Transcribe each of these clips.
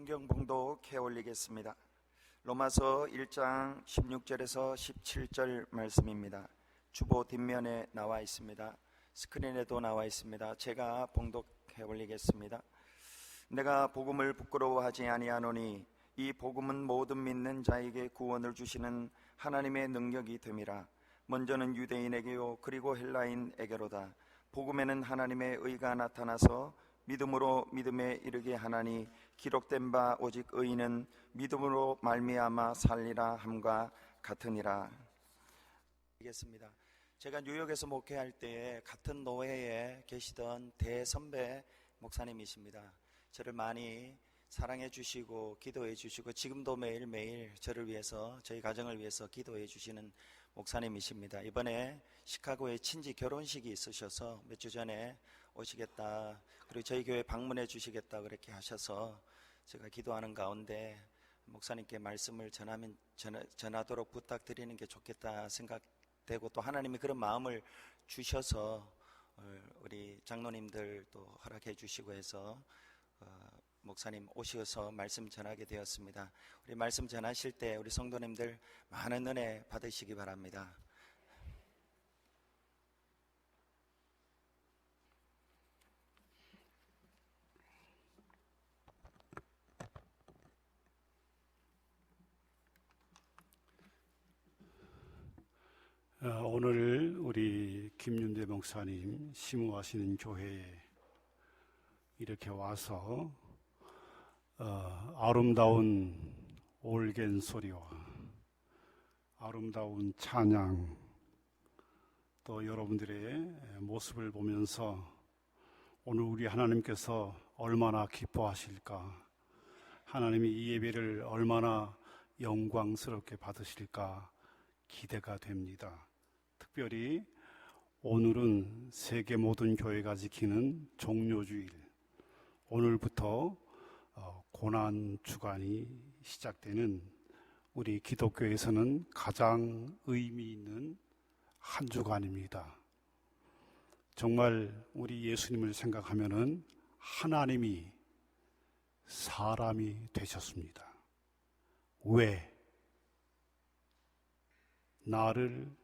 성경 봉독해 올리겠습니다. 로마서 1장 16절에서 17절 말씀입니다. 주보 뒷면에 나와 있습니다. 스크린에도 나와 있습니다. 제가 봉독해 올리겠습니다. 내가 복음을 부끄러워하지 아니하노니 이 복음은 모든 믿는 자에게 구원을 주시는 하나님의 능력이 됨이라. 먼저는 유대인에게요 그리고 헬라인에게로다. 복음에는 하나님의 의가 나타나서 믿음으로 믿음에 이르게 하나니 기록된 바 오직 의인은 믿음으로 말미암아 살리라 함과 같으니라. 알겠습니다. 제가 뉴욕에서 목회할 때에 같은 노회에 계시던 대선배 목사님이십니다. 저를 많이 사랑해 주시고 기도해 주시고 지금도 매일매일 저를 위해서 저희 가정을 위해서 기도해 주시는 목사님이십니다. 이번에 시카고에 친지 결혼식이 있으셔서 몇 주 전에 오시겠다, 그리고 저희 교회 방문해 주시겠다 그렇게 하셔서 제가 기도하는 가운데 목사님께 말씀을 전하도록 부탁드리는 게 좋겠다 생각되고, 또 하나님이 그런 마음을 주셔서 우리 장로님들도 허락해 주시고 해서 목사님 오셔서 말씀 전하게 되었습니다. 우리 말씀 전하실 때 우리 성도님들 많은 은혜 받으시기 바랍니다. 오늘 우리 김윤대 목사님 심우하시는 교회에 이렇게 와서 아름다운 올겐 소리와 아름다운 찬양, 또 여러분들의 모습을 보면서 오늘 우리 하나님께서 얼마나 기뻐하실까, 하나님이 이 예배를 얼마나 영광스럽게 받으실까 기대가 됩니다. 특별히 오늘은 세계 모든 교회가 지키는 종료주일, 오늘부터 고난 주간이 시작되는 우리 기독교에서는 가장 의미 있는 한 주간입니다. 정말 우리 예수님을 생각하면은 하나님이 사람이 되셨습니다. 왜? 나를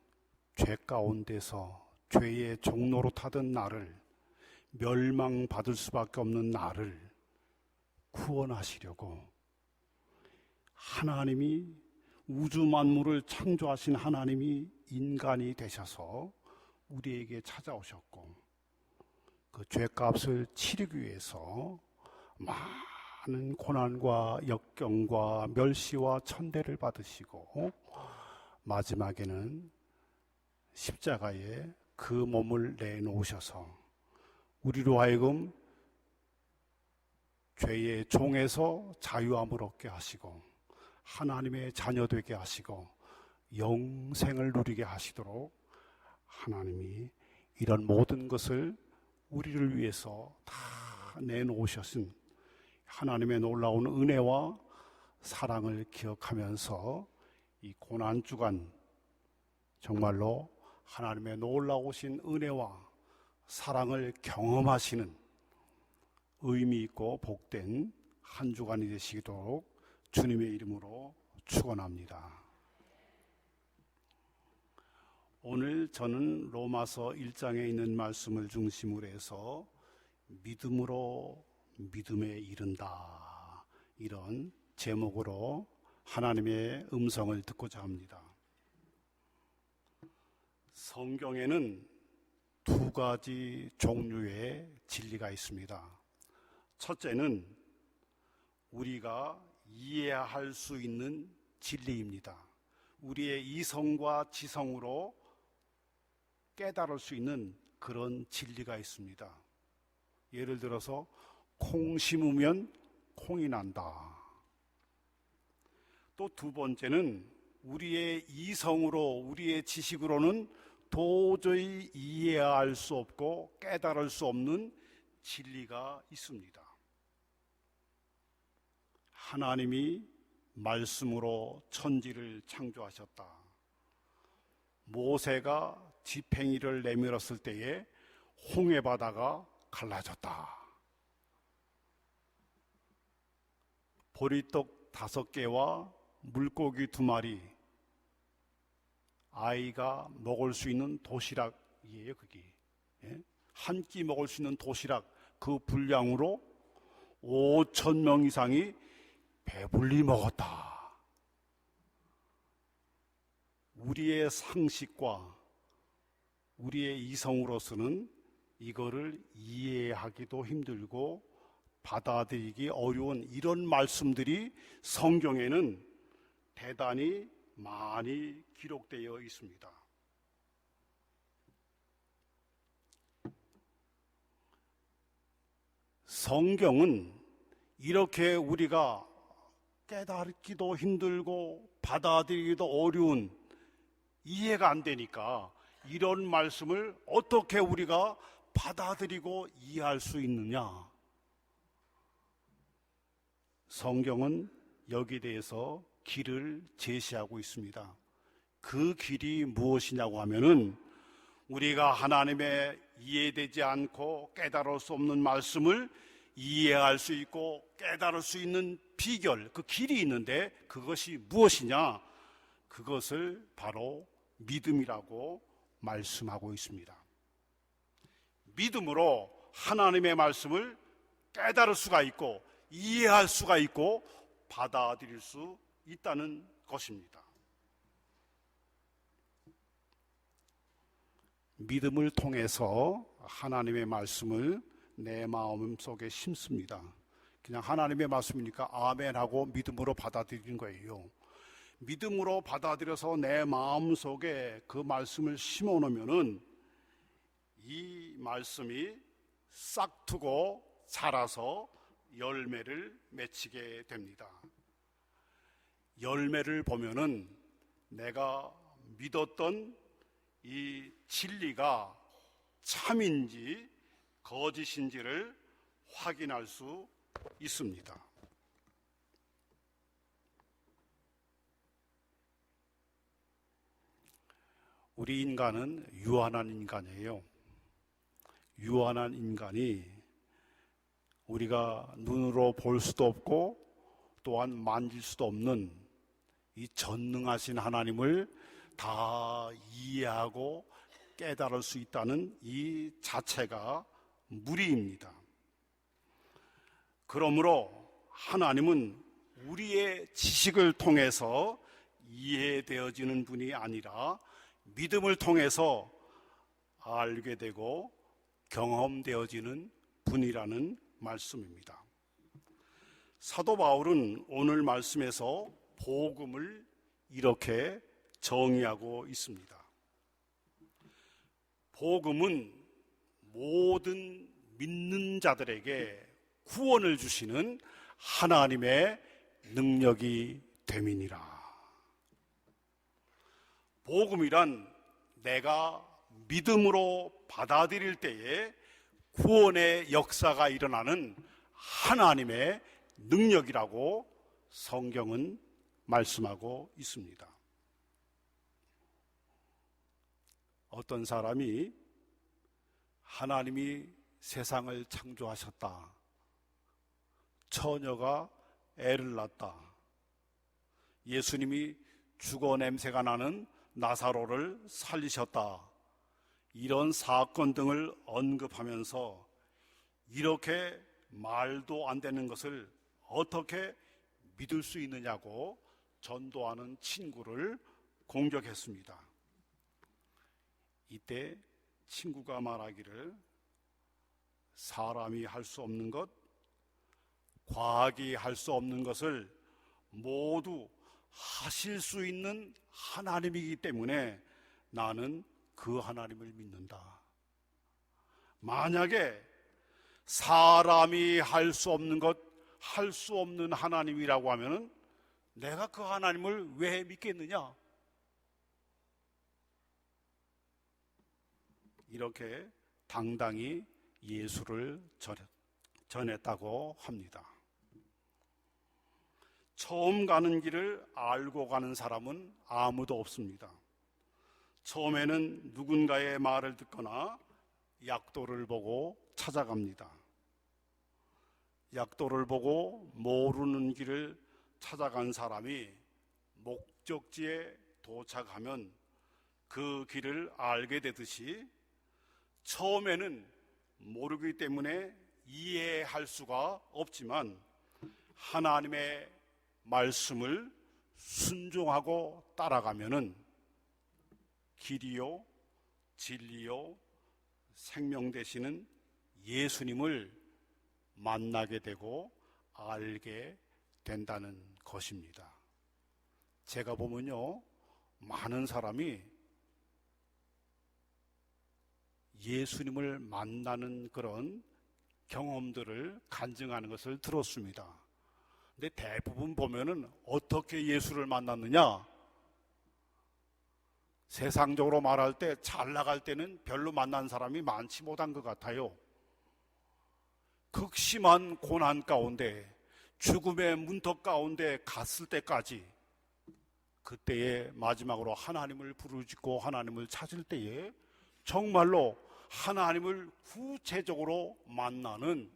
죄 가운데서 죄의 종로로 타던 나를, 멸망받을 수밖에 없는 나를 구원하시려고 하나님이, 우주 만물을 창조하신 하나님이 인간이 되셔서 우리에게 찾아오셨고, 그 죄값을 치르기 위해서 많은 고난과 역경과 멸시와 천대를 받으시고 마지막에는 십자가에 그 몸을 내놓으셔서 우리로 하여금 죄의 종에서 자유함을 얻게 하시고 하나님의 자녀 되게 하시고 영생을 누리게 하시도록 하나님이 이런 모든 것을 우리를 위해서 다 내놓으셨은 하나님의 놀라운 은혜와 사랑을 기억하면서 이 고난주간 정말로 하나님의 놀라우신 은혜와 사랑을 경험하시는 의미 있고 복된 한 주간이 되시도록 주님의 이름으로 축원합니다. 오늘 저는 로마서 1장에 있는 말씀을 중심으로 해서 믿음으로 믿음에 이른다, 이런 제목으로 하나님의 음성을 듣고자 합니다. 성경에는 두 가지 종류의 진리가 있습니다. 첫째는 우리가 이해할 수 있는 진리입니다. 우리의 이성과 지성으로 깨달을 수 있는 그런 진리가 있습니다. 예를 들어서 콩 심으면 콩이 난다. 또 두 번째는 우리의 이성으로, 우리의 지식으로는 도저히 이해할 수 없고 깨달을 수 없는 진리가 있습니다. 하나님이 말씀으로 천지를 창조하셨다. 모세가 지팽이를 내밀었을 때에 홍해 바다가 갈라졌다. 보리떡 5개와 물고기 2마리, 아이가 먹을 수 있는 도시락이에요. 그게 한 끼 먹을 수 있는 도시락, 그 분량으로 5,000명 이상이 배불리 먹었다. 우리의 상식과 우리의 이성으로서는 이거를 이해하기도 힘들고 받아들이기 어려운 이런 말씀들이 성경에는 대단히 많이 기록되어 있습니다. 성경은 이렇게 우리가 깨닫기도 힘들고 받아들이기도 어려운, 이해가 안 되니까 이런 말씀을 어떻게 우리가 받아들이고 이해할 수 있느냐? 성경은 여기에 대해서 길을 제시하고 있습니다. 그 길이 무엇이냐고 하면은 우리가 하나님의 이해되지 않고 깨달을 수 없는 말씀을 이해할 수 있고 깨달을 수 있는 비결, 그 길이 있는데 그것이 무엇이냐? 그것을 바로 믿음이라고 말씀하고 있습니다. 믿음으로 하나님의 말씀을 깨달을 수가 있고 이해할 수가 있고 받아들일 수 있다는 것입니다. 믿음을 통해서 하나님의 말씀을 내 마음 속에 심습니다. 그냥 하나님의 말씀이니까 아멘하고 믿음으로 받아들이는 거예요. 믿음으로 받아들여서 내 마음 속에 그 말씀을 심어 놓으면은 이 말씀이 싹트고 자라서 열매를 맺히게 됩니다. 열매를 보면은 내가 믿었던 이 진리가 참인지 거짓인지를 확인할 수 있습니다. 우리 인간은 유한한 인간이에요. 유한한 인간이 우리가 눈으로 볼 수도 없고 또한 만질 수도 없는 이 전능하신 하나님을 다 이해하고 깨달을 수 있다는 이 자체가 무리입니다. 그러므로 하나님은 우리의 지식을 통해서 이해되어지는 분이 아니라 믿음을 통해서 알게 되고 경험되어지는 분이라는 말씀입니다. 사도 바울은 오늘 말씀에서 복음을 이렇게 정의하고 있습니다. 복음은 모든 믿는 자들에게 구원을 주시는 하나님의 능력이 됨이니라. 복음이란 내가 믿음으로 받아들일 때에 구원의 역사가 일어나는 하나님의 능력이라고 성경은 말씀하고 있습니다. 어떤 사람이 하나님이 세상을 창조하셨다, 처녀가 애를 낳았다, 예수님이 죽어 냄새가 나는 나사로를 살리셨다, 이런 사건 등을 언급하면서 이렇게 말도 안 되는 것을 어떻게 믿을 수 있느냐고 전도하는 친구를 공격했습니다. 이때 친구가 말하기를 사람이 할 수 없는 것, 과학이 할 수 없는 것을 모두 하실 수 있는 하나님이기 때문에 나는 그 하나님을 믿는다. 만약에 사람이 할 수 없는 것, 할 수 없는 하나님이라고 하면은 내가 그 하나님을 왜 믿겠느냐? 이렇게 당당히 예수를 전했다고 합니다. 처음 가는 길을 알고 가는 사람은 아무도 없습니다. 처음에는 누군가의 말을 듣거나 약도를 보고 찾아갑니다. 약도를 보고 모르는 길을 찾아간 사람이 목적지에 도착하면 그 길을 알게 되듯이 처음에는 모르기 때문에 이해할 수가 없지만 하나님의 말씀을 순종하고 따라가면은 길이요, 진리요, 생명 되시는 예수님을 만나게 되고 알게 된다는 것입니다. 제가 보면요, 많은 사람이 예수님을 만나는 그런 경험들을 간증하는 것을 들었습니다. 근데 대부분 보면은 어떻게 예수를 만났느냐? 세상적으로 말할 때 잘 나갈 때는 별로 만난 사람이 많지 못한 것 같아요. 극심한 고난 가운데, 죽음의 문턱 가운데 갔을 때까지, 그때에 마지막으로 하나님을 부르짖고 하나님을 찾을 때에 정말로 하나님을 구체적으로 만나는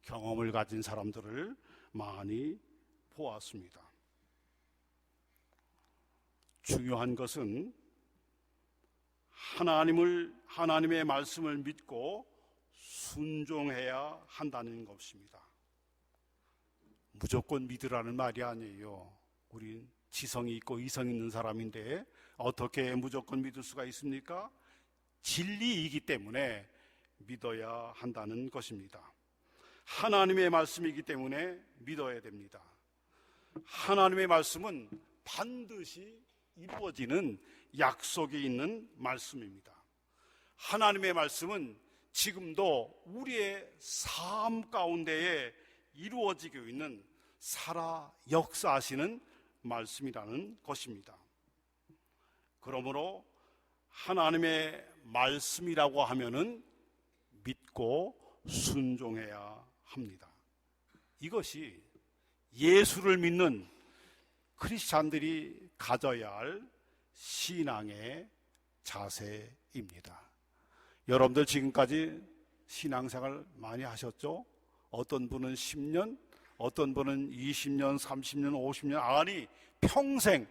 경험을 가진 사람들을 많이 보았습니다. 중요한 것은 하나님의 말씀을 믿고 순종해야 한다는 것입니다. 무조건 믿으라는 말이 아니에요. 우린 지성이 있고 이성이 있는 사람인데 어떻게 무조건 믿을 수가 있습니까? 진리이기 때문에 믿어야 한다는 것입니다. 하나님의 말씀이기 때문에 믿어야 됩니다. 하나님의 말씀은 반드시 이루어지는 약속이 있는 말씀입니다. 하나님의 말씀은 지금도 우리의 삶 가운데에 이루어지고 있는 살아 역사하시는 말씀이라는 것입니다. 그러므로 하나님의 말씀이라고 하면은 믿고 순종해야 합니다. 이것이 예수를 믿는 크리스찬들이 가져야 할 신앙의 자세입니다. 여러분들 지금까지 신앙생활 많이 하셨죠? 어떤 분은 10년, 어떤 분은 20년, 30년, 50년, 아니 평생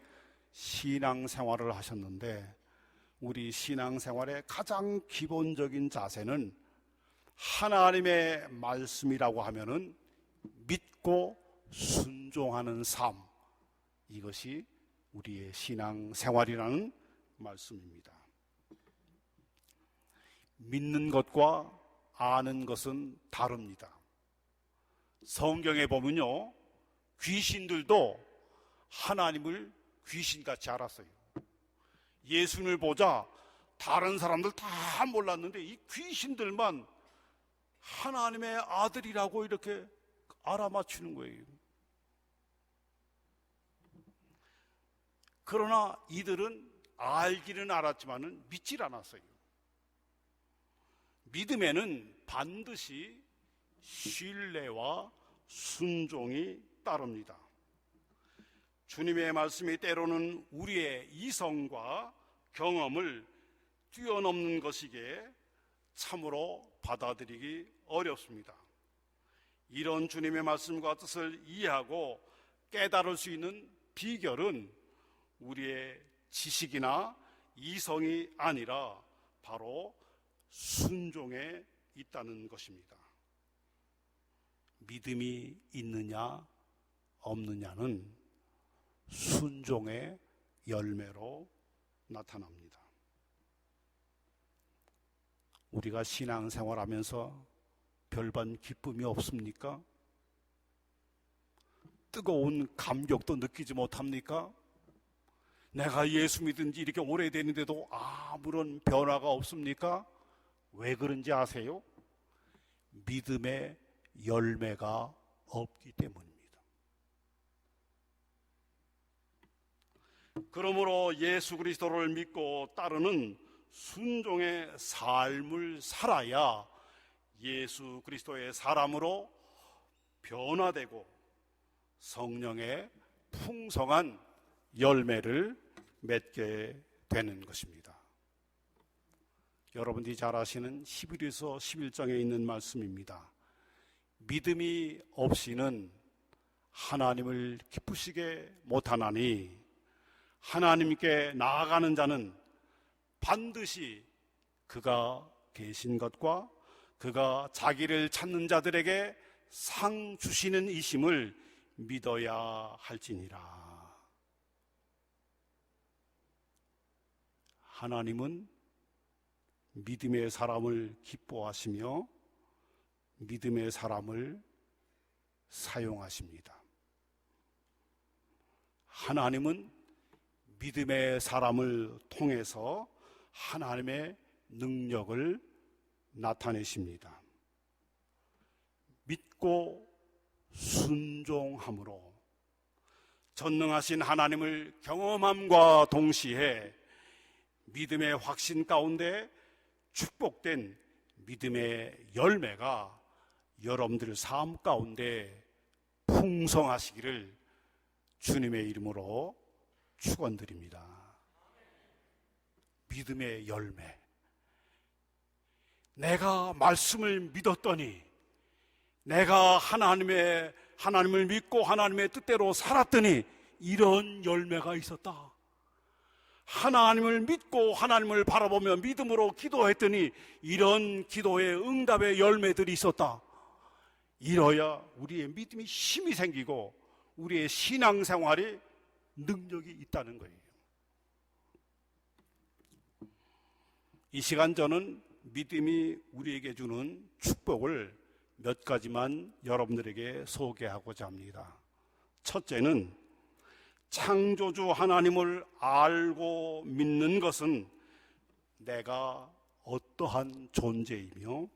신앙생활을 하셨는데 우리 신앙생활의 가장 기본적인 자세는 하나님의 말씀이라고 하면은 믿고 순종하는 삶, 이것이 우리의 신앙생활이라는 말씀입니다. 믿는 것과 아는 것은 다릅니다. 성경에 보면요, 귀신들도 하나님을 귀신같이 알았어요. 예수님을 보자 다른 사람들 다 몰랐는데 이 귀신들만 하나님의 아들이라고 이렇게 알아맞히는 거예요. 그러나 이들은 알기는 알았지만은 믿질 않았어요. 믿음에는 반드시 신뢰와 순종이 따릅니다. 주님의 말씀이 때로는 우리의 이성과 경험을 뛰어넘는 것이기에 참으로 받아들이기 어렵습니다. 이런 주님의 말씀과 뜻을 이해하고 깨달을 수 있는 비결은 우리의 지식이나 이성이 아니라 바로 순종에 있다는 것입니다. 믿음이 있느냐 없느냐는 순종의 열매로 나타납니다. 우리가 신앙생활하면서 별반 기쁨이 없습니까? 뜨거운 감격도 느끼지 못합니까? 내가 예수 믿은 지 이렇게 오래됐는데도 아무런 변화가 없습니까? 왜 그런지 아세요? 믿음의 열매가 없기 때문입니다. 그러므로 예수 그리스도를 믿고 따르는 순종의 삶을 살아야 예수 그리스도의 사람으로 변화되고 성령의 풍성한 열매를 맺게 되는 것입니다. 여러분들이 잘 아시는 히브리서 11장에 있는 말씀입니다. 믿음이 없이는 하나님을 기쁘시게 못하나니 하나님께 나아가는 자는 반드시 그가 계신 것과 그가 자기를 찾는 자들에게 상 주시는 이심을 믿어야 할지니라. 하나님은 믿음의 사람을 기뻐하시며 믿음의 사람을 사용하십니다. 하나님은 믿음의 사람을 통해서 하나님의 능력을 나타내십니다. 믿고 순종함으로 전능하신 하나님을 경험함과 동시에 믿음의 확신 가운데 축복된 믿음의 열매가 여러분들 삶 가운데 풍성하시기를 주님의 이름으로 축원드립니다. 믿음의 열매. 내가 말씀을 믿었더니, 내가 하나님을 믿고 하나님의 뜻대로 살았더니 이런 열매가 있었다. 하나님을 믿고 하나님을 바라보며 믿음으로 기도했더니 이런 기도의 응답의 열매들이 있었다. 이러야 우리의 믿음이 힘이 생기고 우리의 신앙생활이 능력이 있다는 거예요. 이 시간 저는 믿음이 우리에게 주는 축복을 몇 가지만 여러분들에게 소개하고자 합니다. 첫째는 창조주 하나님을 알고 믿는 것은 내가 어떠한 존재이며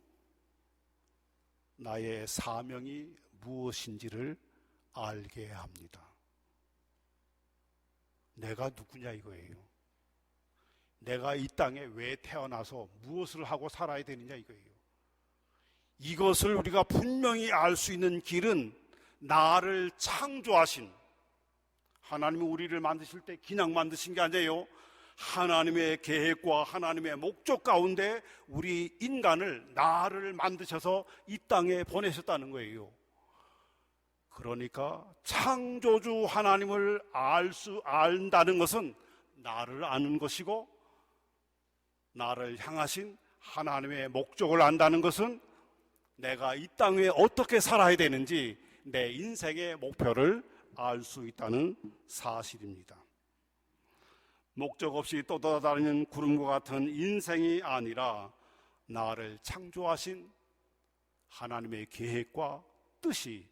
나의 사명이 무엇인지를 알게 합니다. 내가 누구냐 이거예요. 내가 이 땅에 왜 태어나서 무엇을 하고 살아야 되느냐 이거예요. 이것을 우리가 분명히 알 수 있는 길은 나를 창조하신 하나님이 우리를 만드실 때 그냥 만드신 게 아니에요. 하나님의 계획과 하나님의 목적 가운데 우리 인간을, 나를 만드셔서 이 땅에 보내셨다는 거예요. 그러니까 창조주 하나님을 안다는 것은 나를 아는 것이고, 나를 향하신 하나님의 목적을 안다는 것은 내가 이 땅에 어떻게 살아야 되는지 내 인생의 목표를 알 수 있다는 사실입니다. 목적 없이 떠돌아다니는 구름과 같은 인생이 아니라 나를 창조하신 하나님의 계획과 뜻이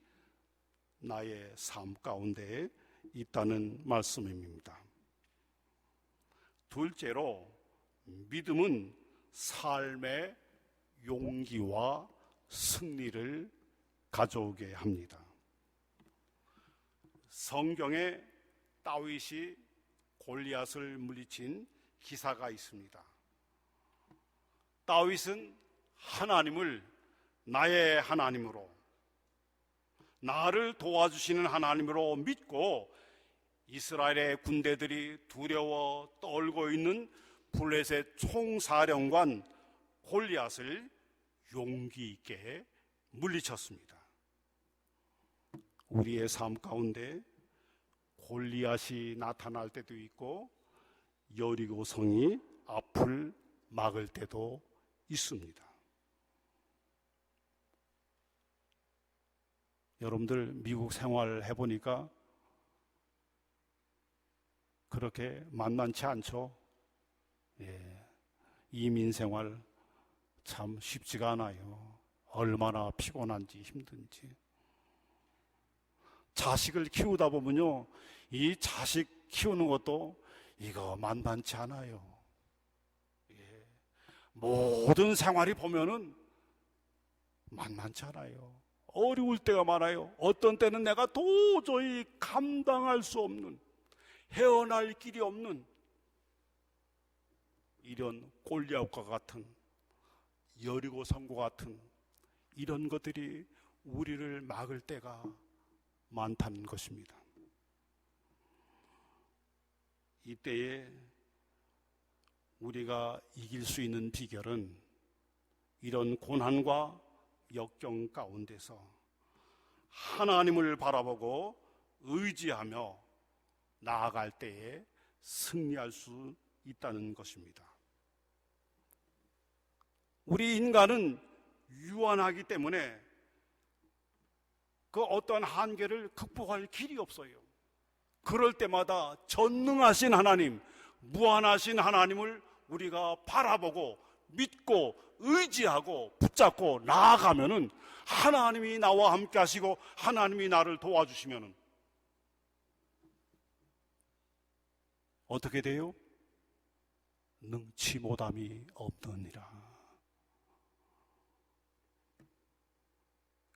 나의 삶 가운데 있다는 말씀입니다. 둘째로, 믿음은 삶의 용기와 승리를 가져오게 합니다. 성경에 다윗이 골리앗을 물리친 기사가 있습니다. 다윗은 하나님을 나의 하나님으로, 나를 도와주시는 하나님으로 믿고 이스라엘의 군대들이 두려워 떨고 있는 블레셋 총사령관 골리앗을 용기 있게 물리쳤습니다. 우리의 삶 가운데 골리앗이 나타날 때도 있고 여리고 성이 앞을 막을 때도 있습니다. 여러분들 미국 생활 해보니까 그렇게 만만치 않죠? 예, 이민 생활 참 쉽지가 않아요. 얼마나 피곤한지 힘든지. 자식을 키우다 보면요, 이 자식 키우는 것도 이거 만만치 않아요. 예, 모든 생활이 보면은 만만치 않아요. 어려울 때가 많아요. 어떤 때는 내가 도저히 감당할 수 없는, 헤어날 길이 없는 이런 골리앗과 같은, 여리고 성과 같은 이런 것들이 우리를 막을 때가 많다는 것입니다. 이때에 우리가 이길 수 있는 비결은 이런 고난과 역경 가운데서 하나님을 바라보고 의지하며 나아갈 때에 승리할 수 있다는 것입니다. 우리 인간은 유한하기 때문에 그 어떠한 한계를 극복할 길이 없어요. 그럴 때마다 전능하신 하나님, 무한하신 하나님을 우리가 바라보고 믿고 의지하고 붙잡고 나아가면은 하나님이 나와 함께 하시고 하나님이 나를 도와주시면은 어떻게 돼요? 능치 못함이 없느니라.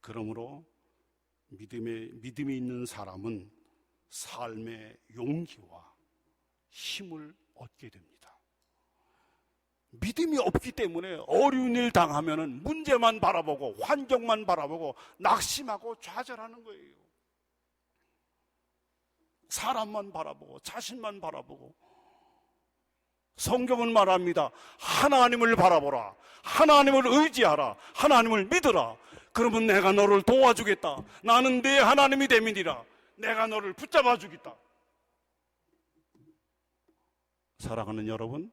그러므로 믿음이 있는 사람은 삶의 용기와 힘을 얻게 됩니다. 믿음이 없기 때문에 어려운 일 당하면은 문제만 바라보고 환경만 바라보고 낙심하고 좌절하는 거예요. 사람만 바라보고 자신만 바라보고. 성경은 말합니다. 하나님을 바라보라. 하나님을 의지하라. 하나님을 믿으라. 그러면 내가 너를 도와주겠다. 나는 네 하나님이 됨이니라. 내가 너를 붙잡아 주겠다. 사랑하는 여러분,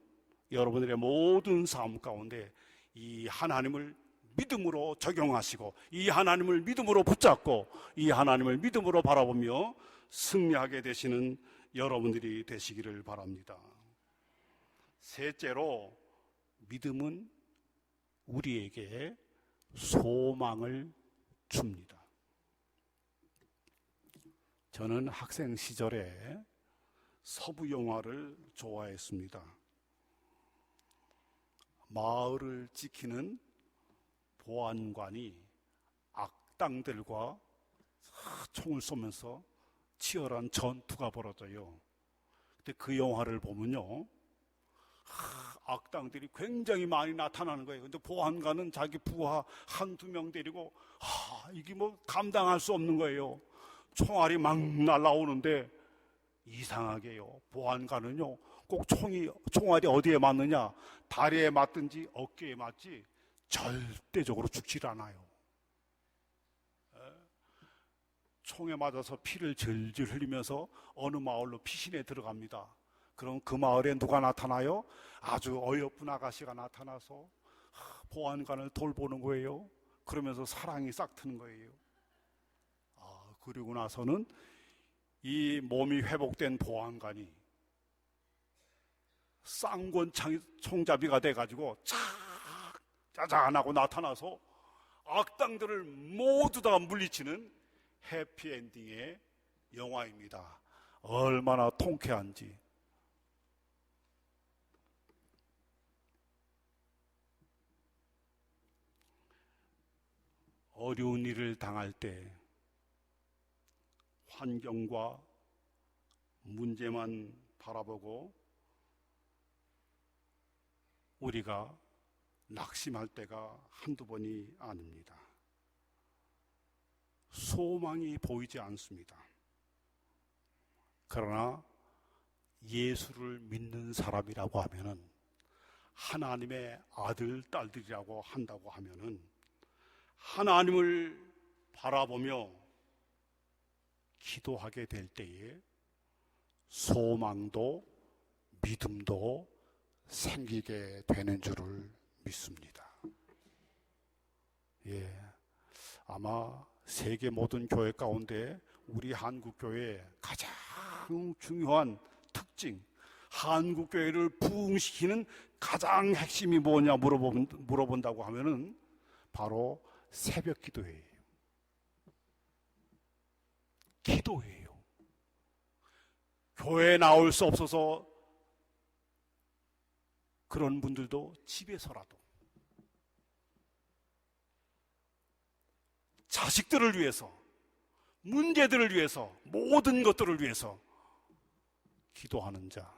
여러분들의 모든 삶 가운데 이 하나님을 믿음으로 적용하시고 이 하나님을 믿음으로 붙잡고 이 하나님을 믿음으로 바라보며 승리하게 되시는 여러분들이 되시기를 바랍니다. 셋째로, 믿음은 우리에게 소망을 줍니다. 저는 학생 시절에 서부 영화를 좋아했습니다. 마을을 지키는 보안관이 악당들과 총을 쏘면서 치열한 전투가 벌어져요. 근데 그 영화를 보면요, 악당들이 굉장히 많이 나타나는 거예요. 근데 보안관은 자기 부하 한두 명 데리고 이게 뭐 감당할 수 없는 거예요. 총알이 막 날아오는데 이상하게요, 보안관은요 꼭 총알이 어디에 맞느냐, 다리에 맞든지 어깨에 맞지 절대적으로 죽질 않아요. 총에 맞아서 피를 질질 흘리면서 어느 마을로 피신해 들어갑니다. 그럼 그 마을에 누가 나타나요? 아주 어여쁜 아가씨가 나타나서 보안관을 돌보는 거예요. 그러면서 사랑이 싹 트는 거예요. 그리고 나서는 이 몸이 회복된 보안관이 쌍권 총잡이가 돼가지고 짜잔 하고 나타나서 악당들을 모두 다 물리치는 해피엔딩의 영화입니다. 얼마나 통쾌한지. 어려운 일을 당할 때 환경과 문제만 바라보고 우리가 낙심할 때가 한두 번이 아닙니다. 소망이 보이지 않습니다. 그러나 예수를 믿는 사람이라고 하면은, 하나님의 아들, 딸들이라고 한다고 하면은 하나님을 바라보며 기도하게 될 때에 소망도 믿음도 생기게 되는 줄을 믿습니다. 아마 세계 모든 교회 가운데 우리 한국교회의 가장 중요한 특징, 한국교회를 부흥시키는 가장 핵심이 뭐냐 물어본다고 하면은 바로 새벽 기도회예요. 기도회예요. 교회에 나올 수 없어서 그런 분들도 집에서라도 자식들을 위해서, 문제들을 위해서, 모든 것들을 위해서 기도하는 자,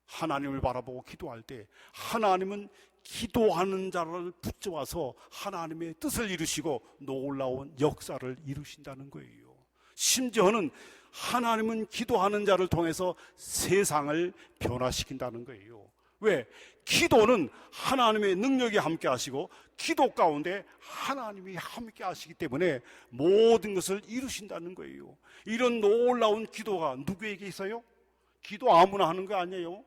하나님을 바라보고 기도할 때 하나님은 기도하는 자를 붙잡아서 하나님의 뜻을 이루시고 놀라운 역사를 이루신다는 거예요. 심지어는 하나님은 기도하는 자를 통해서 세상을 변화시킨다는 거예요. 왜? 기도는 하나님의 능력이 함께 하시고 기도 가운데 하나님이 함께 하시기 때문에 모든 것을 이루신다는 거예요. 이런 놀라운 기도가 누구에게 있어요? 기도 아무나 하는 거 아니에요.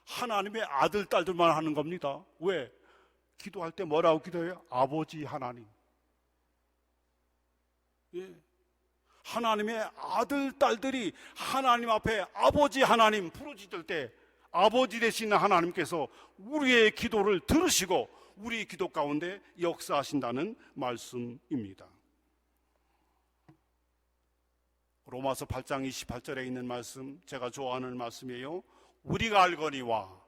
하나님의 아들, 딸들만 하는 겁니다. 왜? 기도할 때 뭐라고 기도해요? 아버지 하나님. 예. 하나님의 아들, 딸들이 하나님 앞에 아버지 하나님 부르짖을 때 아버지 되시는 하나님께서 우리의 기도를 들으시고 우리 기도 가운데 역사하신다는 말씀입니다. 로마서 8장 28절에 있는 말씀, 제가 좋아하는 말씀이에요. 우리가 알거니와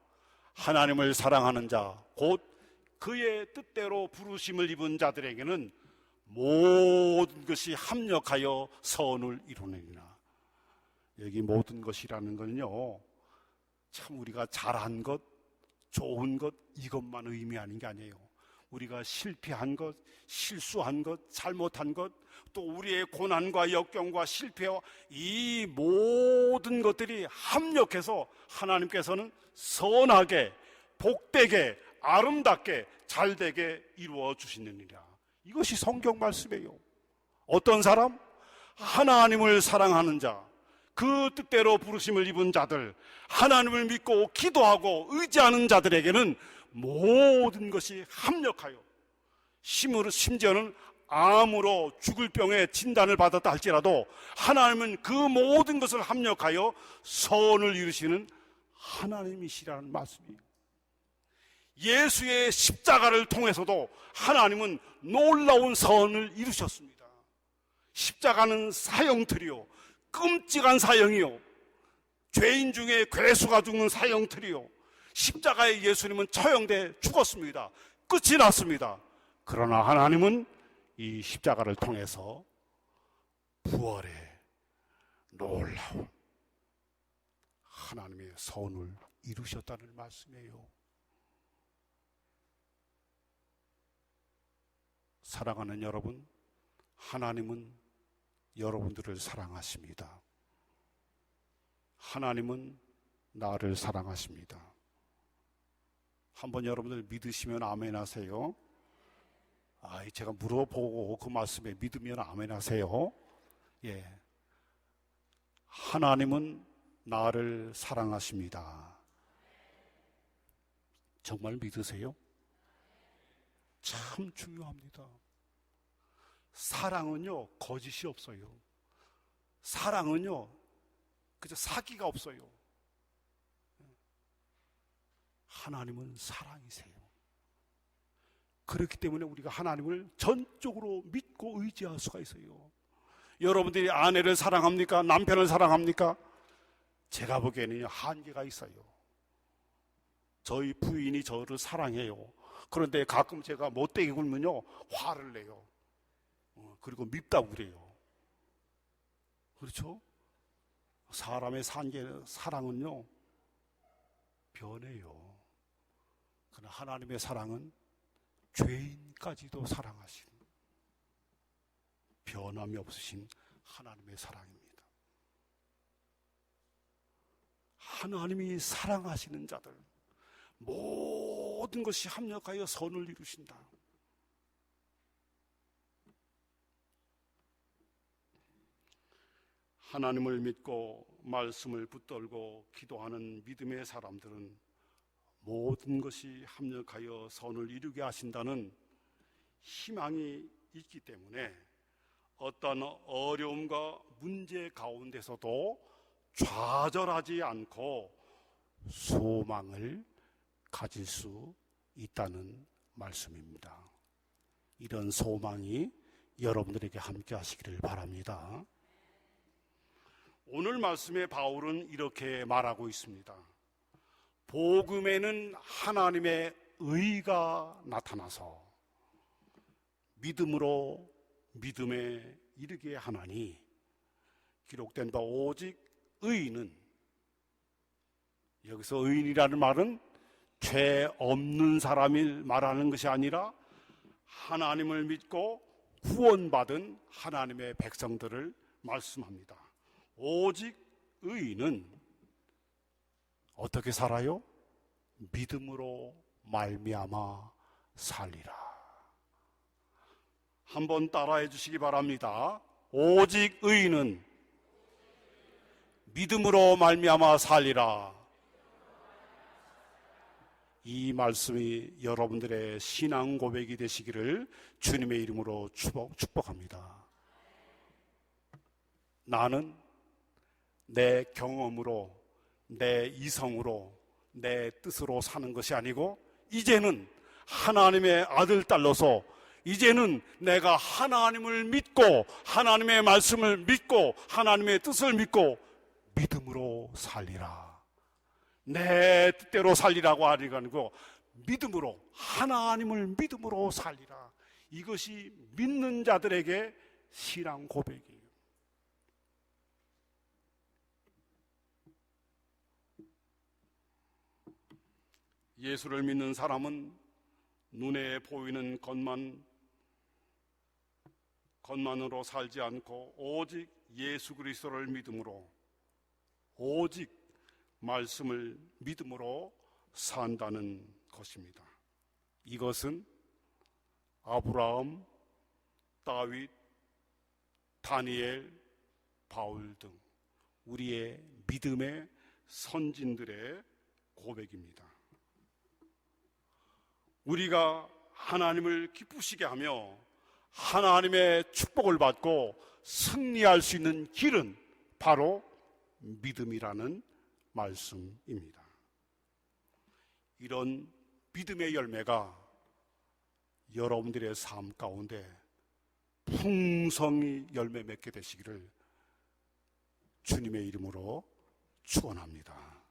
하나님을 사랑하는 자, 곧 그의 뜻대로 부르심을 입은 자들에게는 모든 것이 합력하여 선을 이루느니라. 여기 모든 것이라는 건요, 참 우리가 잘한 것, 좋은 것, 이것만 의미하는 게 아니에요. 우리가 실패한 것, 실수한 것, 잘못한 것, 또 우리의 고난과 역경과 실패와 이 모든 것들이 합력해서 하나님께서는 선하게, 복되게, 아름답게, 잘되게 이루어 주시느니라. 이것이 성경 말씀이에요. 어떤 사람? 하나님을 사랑하는 자, 그 뜻대로 부르심을 입은 자들, 하나님을 믿고 기도하고 의지하는 자들에게는 모든 것이 합력하여, 심지어는 암으로 죽을 병에 진단을 받았다 할지라도 하나님은 그 모든 것을 합력하여 선을 이루시는 하나님이시라는 말씀이에요. 예수의 십자가를 통해서도 하나님은 놀라운 선을 이루셨습니다. 십자가는 사형틀이요, 끔찍한 사형이요, 죄인 중에 괴수가 죽는 사형틀이요, 십자가에 예수님은 처형돼 죽었습니다. 끝이 났습니다. 그러나 하나님은 이 십자가를 통해서 부활의 놀라운 하나님의 선을 이루셨다는 말씀이에요. 사랑하는 여러분, 하나님은 여러분들을 사랑하십니다. 하나님은 나를 사랑하십니다. 한번 여러분들 믿으시면 아멘 하세요. 제가 물어보고 그 말씀에 믿으면 아멘 하세요. 예. 하나님은 나를 사랑하십니다. 정말 믿으세요? 참 중요합니다. 사랑은요, 거짓이 없어요. 사랑은요, 그저 사기가 없어요. 하나님은 사랑이세요. 그렇기 때문에 우리가 하나님을 전적으로 믿고 의지할 수가 있어요. 여러분들이 아내를 사랑합니까? 남편을 사랑합니까? 제가 보기에는 한계가 있어요. 저희 부인이 저를 사랑해요. 그런데 가끔 제가 못되게 굴면요, 화를 내요. 그리고 밉다고 그래요. 그렇죠? 사람의 사랑은요, 변해요. 그러나 하나님의 사랑은 죄인까지도 사랑하신, 변함이 없으신 하나님의 사랑입니다. 하나님이 사랑하시는 자들, 모든 것이 합력하여 선을 이루신다. 하나님을 믿고 말씀을 붙들고 기도하는 믿음의 사람들은 모든 것이 합력하여 선을 이루게 하신다는 희망이 있기 때문에 어떤 어려움과 문제 가운데서도 좌절하지 않고 소망을 가질 수 있다는 말씀입니다. 이런 소망이 여러분들에게 함께 하시기를 바랍니다. 오늘 말씀에 바울은 이렇게 말하고 있습니다. 복음에는 하나님의 의가 나타나서 믿음으로 믿음에 이르게 하나니, 기록된 바 오직 의인은, 여기서 의인이라는 말은 죄 없는 사람을 말하는 것이 아니라 하나님을 믿고 구원받은 하나님의 백성들을 말씀합니다. 오직 의인은 어떻게 살아요? 믿음으로 말미암아 살리라. 한번 따라해 주시기 바랍니다. 오직 의인은 믿음으로 말미암아 살리라. 이 말씀이 여러분들의 신앙 고백이 되시기를 주님의 이름으로 축복합니다. 나는 내 경험으로, 내 이성으로, 내 뜻으로 사는 것이 아니고 이제는 하나님의 아들, 딸로서 이제는 내가 하나님을 믿고 하나님의 말씀을 믿고 하나님의 뜻을 믿고 믿음으로 살리라. 내 뜻대로 살리라고 하는 게 아니고 믿음으로, 하나님을 믿음으로 살리라. 이것이 믿는 자들에게 신앙 고백이에요. 예수를 믿는 사람은 눈에 보이는 것만으로 살지 않고 오직 예수 그리스도를 믿음으로, 오직 말씀을 믿음으로 산다는 것입니다. 이것은 아브라함, 다윗, 다니엘, 바울 등 우리의 믿음의 선진들의 고백입니다. 우리가 하나님을 기쁘시게 하며 하나님의 축복을 받고 승리할 수 있는 길은 바로 믿음이라는 말씀입니다. 이런 믿음의 열매가 여러분들의 삶 가운데 풍성히 열매 맺게 되시기를 주님의 이름으로 축원합니다.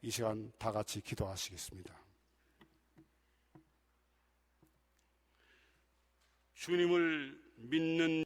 이 시간 다 같이 기도하시겠습니다. 주님을 믿는